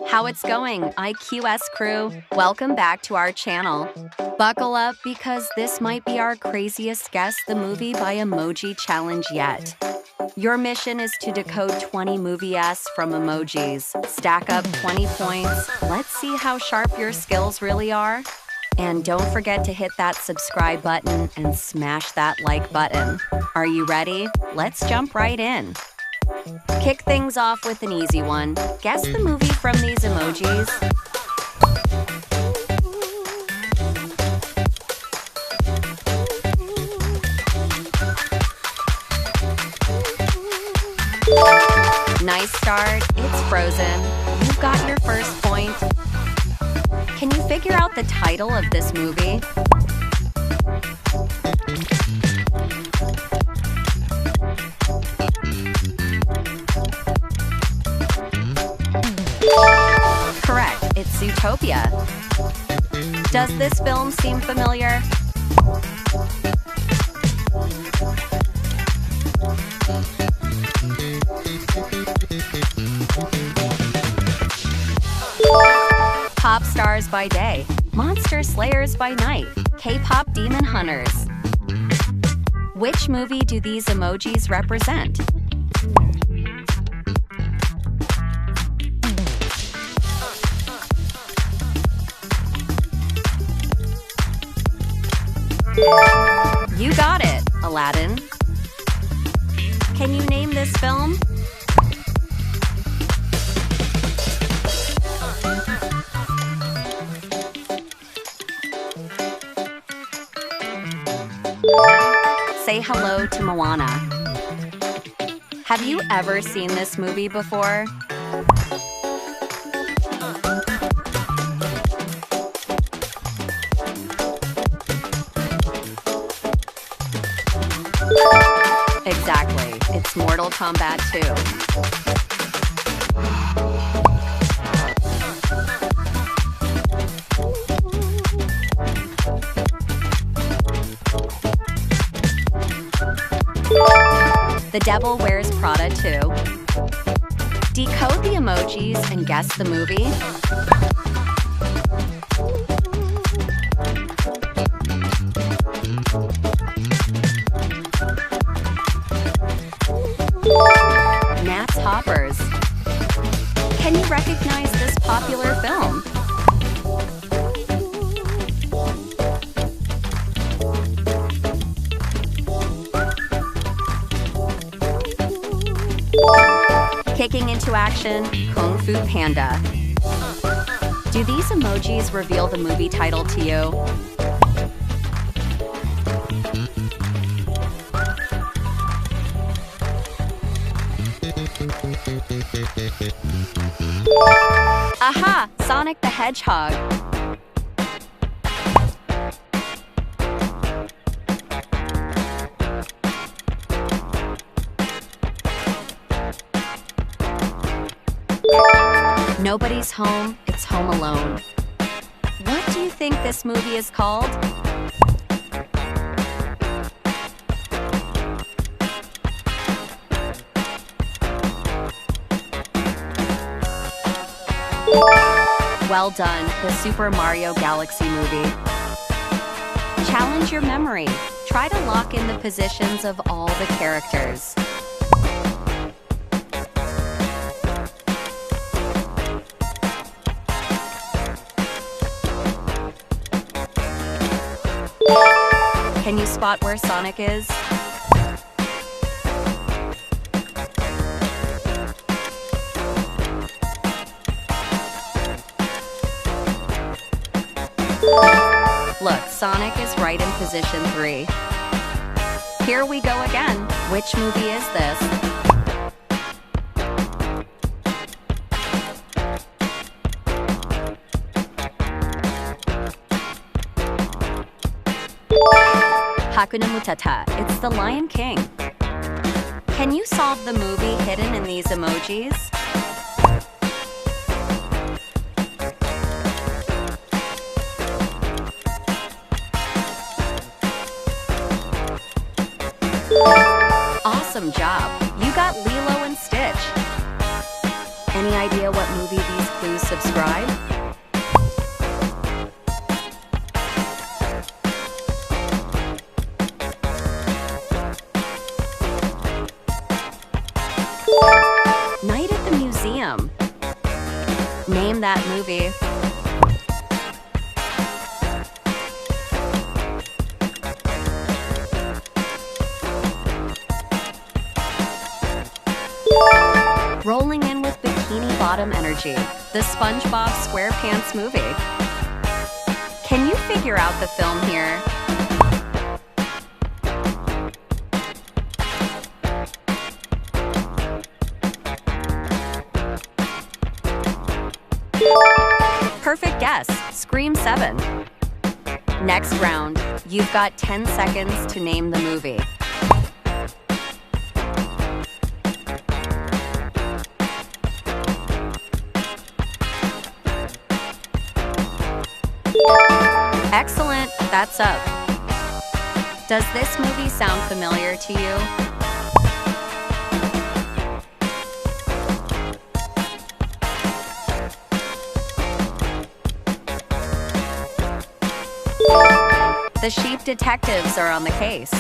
How it's going, IQS crew? Welcome back to our channel. Buckle up because this might be our craziest Guess the Movie by Emoji challenge yet. Your mission is to decode 20 movie-s from emojis. Stack up 20 points. Let's see how sharp your skills really are. And don't forget to hit that subscribe button and smash that like button. Are you ready? Let's jump right in. Kick things off with an easy one. Guess the movie from these emojis. Nice start. It's Frozen. You've got your first point. Can you figure out the title of this movie? Correct, it's Zootopia. Does this film seem familiar? Pop stars by day, monster slayers by night, K-pop demon hunters. Which movie do these emojis represent? You got it, Aladdin. Can you name this film? Say hello to Moana. Have you ever seen this movie before? Exactly, it's Mortal Kombat 2. The Devil Wears Prada 2. Decode the emojis and guess the movie. Nat's Hoppers. Can you recognize this popular film? Kicking into action, Kung Fu Panda. Do these emojis reveal the movie title to you? Aha! Sonic the Hedgehog. Nobody's home, it's Home Alone. What do you think this movie is called? Well done, the Super Mario Galaxy movie. Challenge your memory. Try to lock in the positions of all the characters. Can you spot where Sonic is? Look, Sonic is right in position 3. Here we go again. Which movie is this? Hakuna Matata, it's The Lion King. Can you solve the movie hidden in these emojis? Awesome job! You got Lilo and Stitch. Any idea what movie these clues subscribe? Night at the Museum. Name that movie. Rolling in with Bikini Bottom energy. The SpongeBob SquarePants movie. Can you figure out the film here? Perfect guess. Scream 7. Next round. You've got 10 seconds to name the movie. Excellent. That's up. Does this movie sound familiar to you? The sheep detectives are on the case.